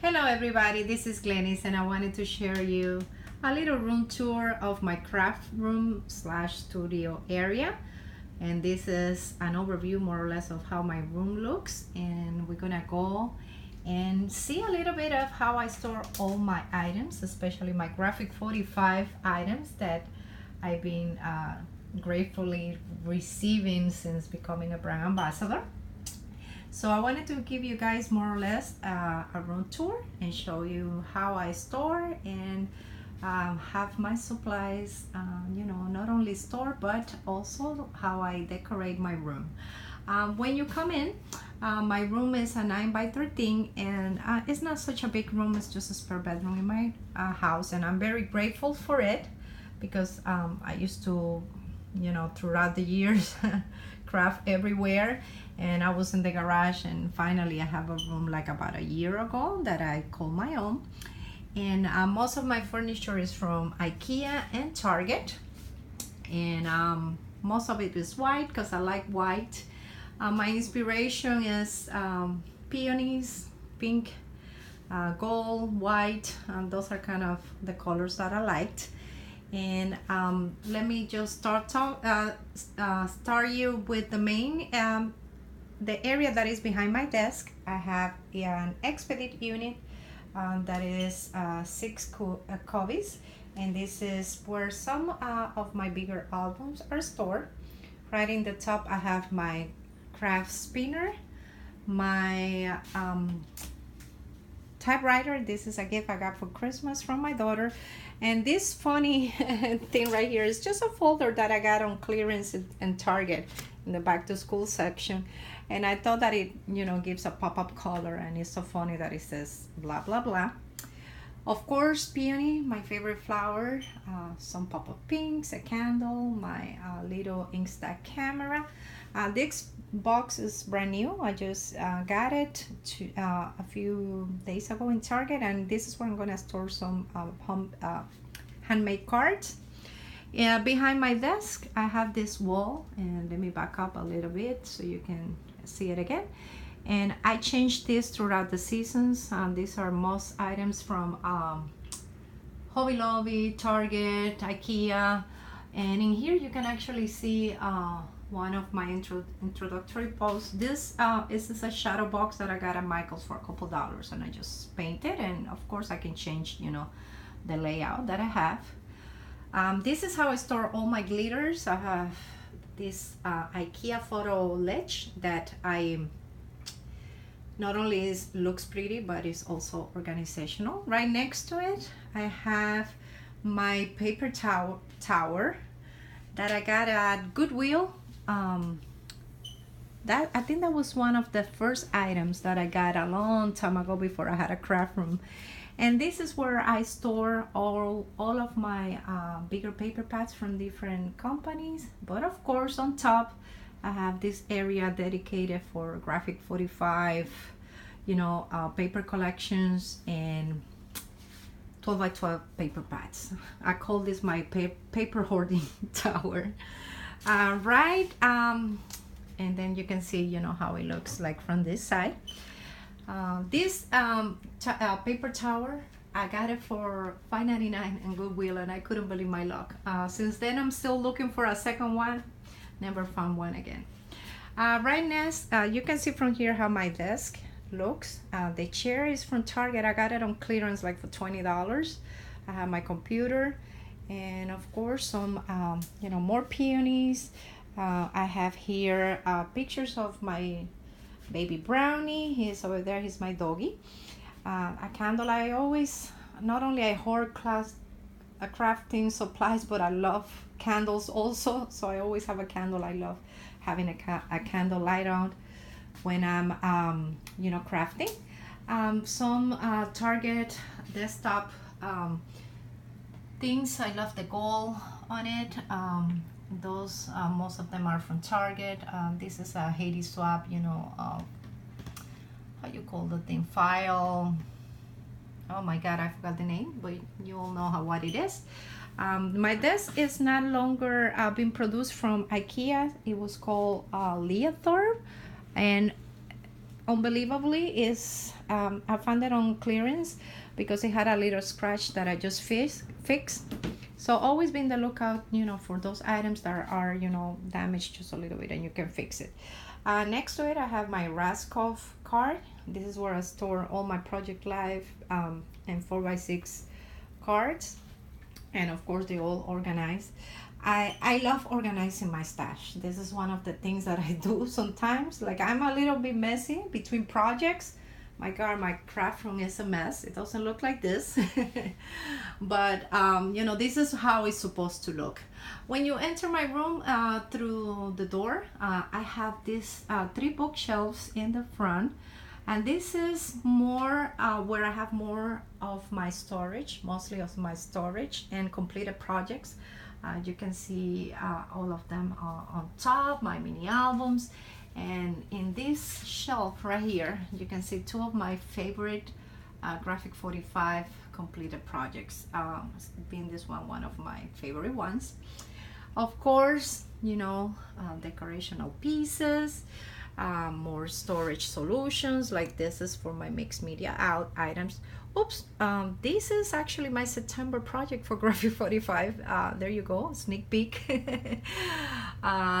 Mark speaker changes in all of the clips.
Speaker 1: Hello everybody, this is Glenys and I wanted to share you a little room tour of my craft room slash studio area. And this is an overview more or less of how my room looks, and we're gonna go and see a little bit of how I store all my items, especially my graphic 45 items that I've been gratefully receiving since becoming a brand ambassador. So I wanted to give you guys more or less a room tour and show you how I store and have my supplies, not only store but also how I decorate my room. When you come in, my room is a 9 by 13, and it's not such a big room. It's just a spare bedroom in my house, and I'm very grateful for it because I used to, throughout the years craft everywhere, and I was in the garage, and finally I have a room like about a year ago that I call my own. And most of my furniture is from IKEA and Target, and most of it is white because I like white. My inspiration is peonies, pink, gold, white, and those are kind of the colors that I liked. And let me just start you with the main the area that is behind my desk. I have an expedite unit that is 6 copies, and this is where some of my bigger albums are stored. Right in the top I have my craft spinner, my typewriter. This is a gift I got for Christmas from my daughter. And this funny thing right here is just a folder that I got on clearance in Target in the back to school section. And I thought that it, gives a pop-up color, and it's so funny that it says blah, blah, blah. Of course, peony, my favorite flower, some pop-up pinks, a candle, my little Instax camera. This box is brand new. I just got it a few days ago in Target, and this is where I'm gonna store some handmade cards. Behind my desk I have this wall, and let me back up a little bit so you can see it again. And I changed this throughout the seasons. These are most items from Hobby Lobby, Target, IKEA, and in here you can actually see one of my introductory posts. This is a shadow box that I got at Michael's for a couple dollars, and I just painted, and of course I can change the layout that I have. This is how I store all my glitters. I have this IKEA photo ledge that I not only looks pretty, but it's also organizational. Right next to it I have my paper tower that I got at Goodwill. That I think that was one of the first items that I got a long time ago before I had a craft room. And this is where I store all of my bigger paper pads from different companies. But of course, on top I have this area dedicated for graphic 45, paper collections, and 12 by 12 paper pads. I call this my paper hoarding tower. And then you can see how it looks like from this side. This paper tower, I got it for $5.99 in Goodwill, and I couldn't believe my luck. Since then I'm still looking for a second one. Never found one again. Right next, you can see from here how my desk looks. The chair is from Target. I got it on clearance like for $20. I have my computer, and of course some more peonies. I have here pictures of my baby Brownie. He's over there. He's my doggy. A candle. I always, not only I hoard crafting supplies, but I love candles also. So I always have a candle. I love having a candle light on when I'm crafting. Some Target desktop things. I love the gold on it. Those most of them are from Target. This is a Haiti swap, how you call the thing, file. Oh my god, I forgot the name, but you all know what it is. My desk is not longer being produced from IKEA. It was called Leathorpe, and unbelievably is I found it on clearance because it had a little scratch that I just fixed. So always be in the lookout, for those items that are, damaged just a little bit, and you can fix it. Next to it, I have my Raskov card. This is where I store all my Project Life and 4x6 cards, and of course they all organized. I love organizing my stash. This is one of the things that I do sometimes. Like, I'm a little bit messy between projects. My God, my craft room is a mess. It doesn't look like this. But, this is how it's supposed to look. When you enter my room through the door, I have these 3 bookshelves in the front. And this is more where I have more of my storage, mostly of my storage and completed projects. You can see all of them on top, my mini albums. And in this shelf right here, you can see 2 of my favorite Graphic 45 completed projects, being this one of my favorite ones. Of course, decorational pieces, more storage solutions, like this is for my mixed media items. Oops, this is actually my September project for Graphic 45. There you go, sneak peek.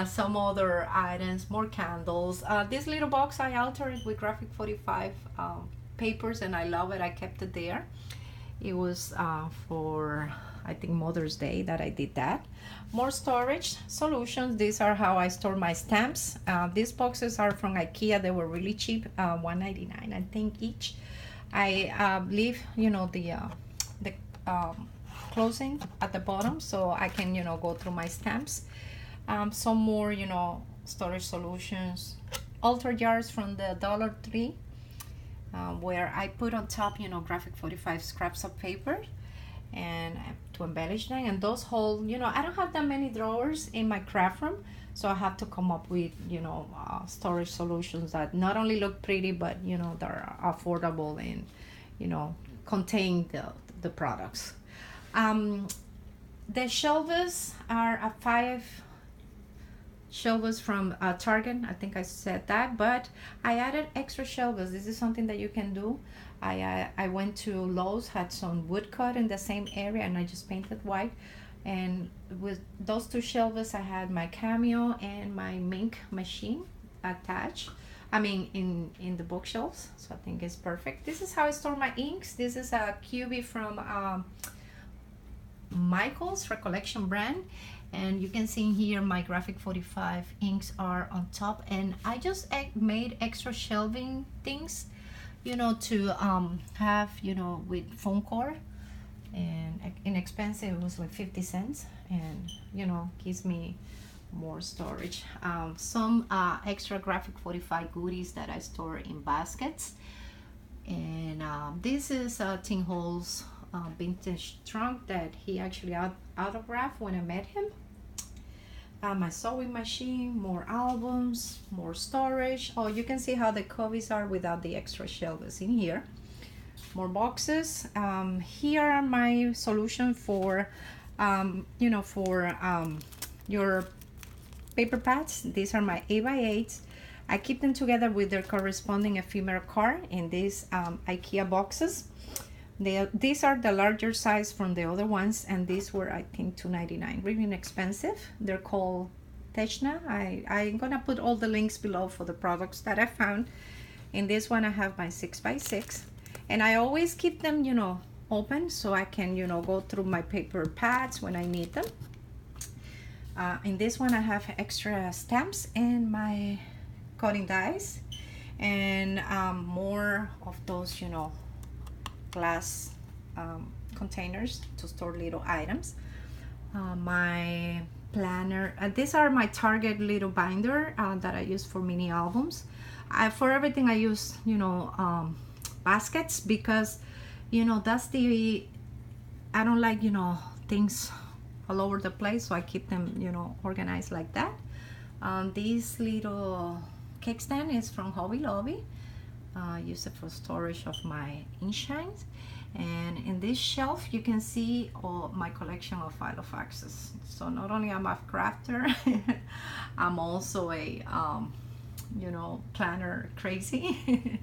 Speaker 1: Some other items, more candles. This little box, I altered with Graphic 45 papers, and I love it. I kept it there. It was for, I think, Mother's Day that I did that. More storage solutions. These are how I store my stamps. These boxes are from IKEA. They were really cheap, $1.99 I think each. I leave the closing at the bottom so I can go through my stamps. Some more storage solutions, altar jars from the Dollar Tree, where I put on top Graphic 45 scraps of paper and to embellish them, and those hold, I don't have that many drawers in my craft room, so I have to come up with storage solutions that not only look pretty, but they're affordable and contain the products. The shelves are 5 shelves from Target. I think I said that, but I added extra shelves. This is something that you can do. I went to Lowe's, had some wood cut in the same area, and I just painted white. And with those 2 shelves, I had my Cameo and my Mink machine attached. In the bookshelves. So I think it's perfect. This is how I store my inks. This is a QB from Michael's Recollection brand. And you can see here my Graphic 45 inks are on top. And I just made extra shelving things, to have, with phone cord. And inexpensive, it was like 50 cents, and gives me more storage. Some extra Graphic 45 goodies that I store in baskets. And this is Tim Holt's vintage trunk that he actually autographed when I met him. My sewing machine, more albums, more storage. Oh, you can see how the cubbies are without the extra shelves in here. More boxes. Here are my solution for your paper pads. These are my 8x8s. I keep them together with their corresponding ephemera card in these IKEA boxes. These are the larger size from the other ones, and these were, I think, $2.99. Really inexpensive. They're called Techna. I'm gonna put all the links below for the products that I found. In this one, I have my 6x6. And I always keep them, open so I can, go through my paper pads when I need them. In this one, I have extra stamps and my cutting dies, and more of those, glass containers to store little items. My planner. These are my Target little binder that I use for mini albums. For everything, I use, baskets, because that's I don't like things all over the place, so I keep them organized like that. This little cake stand is from Hobby Lobby. I use it for storage of my ink shines. And in this shelf you can see all my collection of Filofaxes. So not only am I a crafter, I'm also a you know, planner crazy,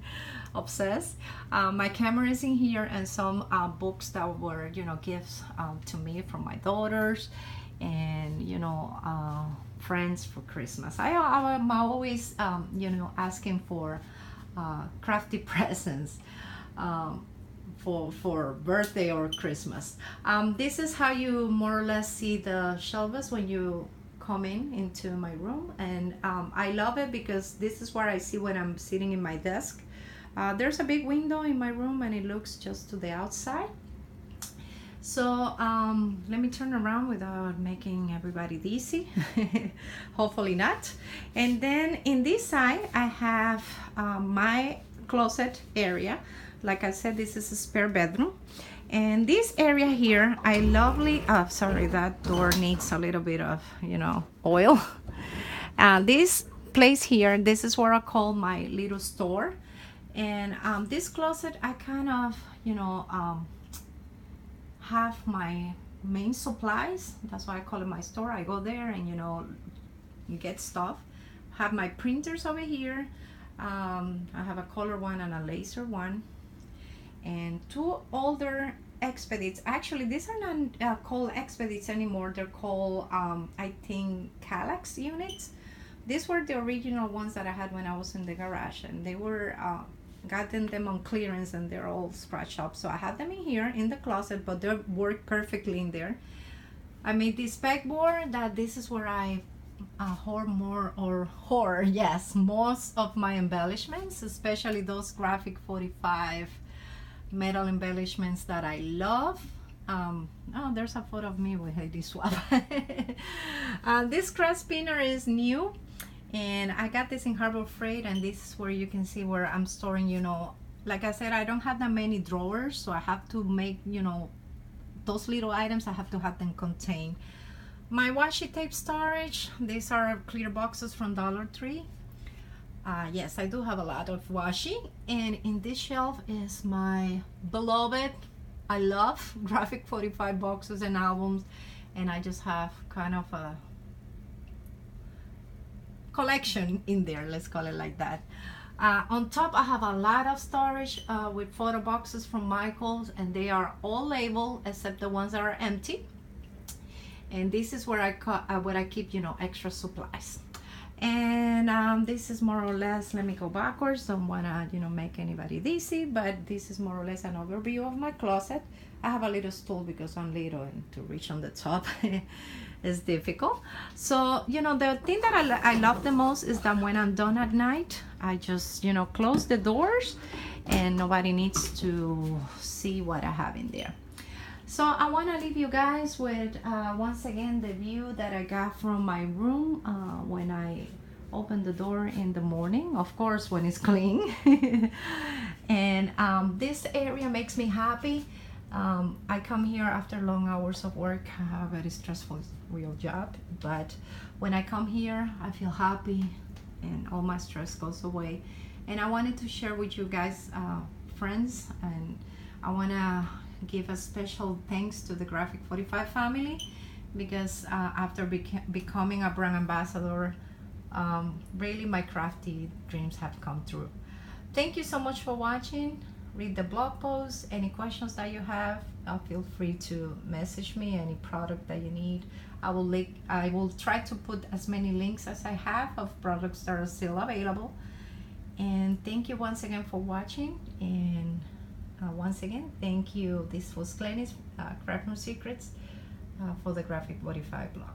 Speaker 1: obsessed. My camera is in here, and some books that were, you know, gifts to me from my daughters, and you know, friends for Christmas. I'm always, you know, asking for crafty presents. For birthday or Christmas. This is how you more or less see the shelves when you come into my room, and I love it because this is what I see when I'm sitting in my desk. There's a big window in my room, and it looks just to the outside. So let me turn around without making everybody dizzy. Hopefully not. And then in this side I have my closet area. Like I said, this is a spare bedroom, and this area here I lovely sorry, that door needs a little bit of, you know, oil. This place here, this is where I call my little store. And this closet I kind of, you know, have my main supplies. That's why I call it my store. I go there and, you know, get stuff. Have my printers over here. I have a color one and a laser one, and two older expedits. Actually, these are not called expedits anymore. They're called I think Kallax units. These were the original ones that I had when I was in the garage, and they were gotten them on clearance, and they're all scratched up. So I have them in here in the closet, but they work perfectly in there. I made this pegboard that this is where I hoard, yes, most of my embellishments, especially those graphic 45 metal embellishments that I love. Oh, there's a photo of me with Heidi Swap. This craft spinner is new, and I got this in Harbor Freight, and this is where you can see where I'm storing, you know, like I said, I don't have that many drawers, so I have to make, you know, those little items, I have to have them contained. My washi tape storage, these are clear boxes from Dollar Tree. Yes, I do have a lot of washi. And in this shelf is my beloved, I love graphic 45 boxes and albums, and I just have kind of a collection in there, let's call it like that. On top I have a lot of storage with photo boxes from Michaels, and they are all labeled except the ones that are empty. And this is where I keep, you know, extra supplies. And this is more or less, let me go backwards, don't want to, you know, make anybody dizzy, but this is more or less an overview of my closet. I have a little stool because I'm little, and to reach on the top is difficult. So, you know, the thing that I love the most is that when I'm done at night, I just, you know, close the doors and nobody needs to see what I have in there. So I want to leave you guys with once again the view that I got from my room when I open the door in the morning, of course when it's clean. And this area makes me happy. I come here after long hours of work. I have a very stressful real job, but when I come here I feel happy and all my stress goes away. And I wanted to share with you guys, friends, and I want to give a special thanks to the Graphic 45 family, because after becoming a brand ambassador, really my crafty dreams have come true. Thank you so much for watching. Read the blog post. Any questions that you have, feel free to message me. Any product that you need, I will try to put as many links as I have of products that are still available. And thank you once again for watching. And once again, thank you. This was Glenys, Craft Room Secrets, for the Graphic 45 blog.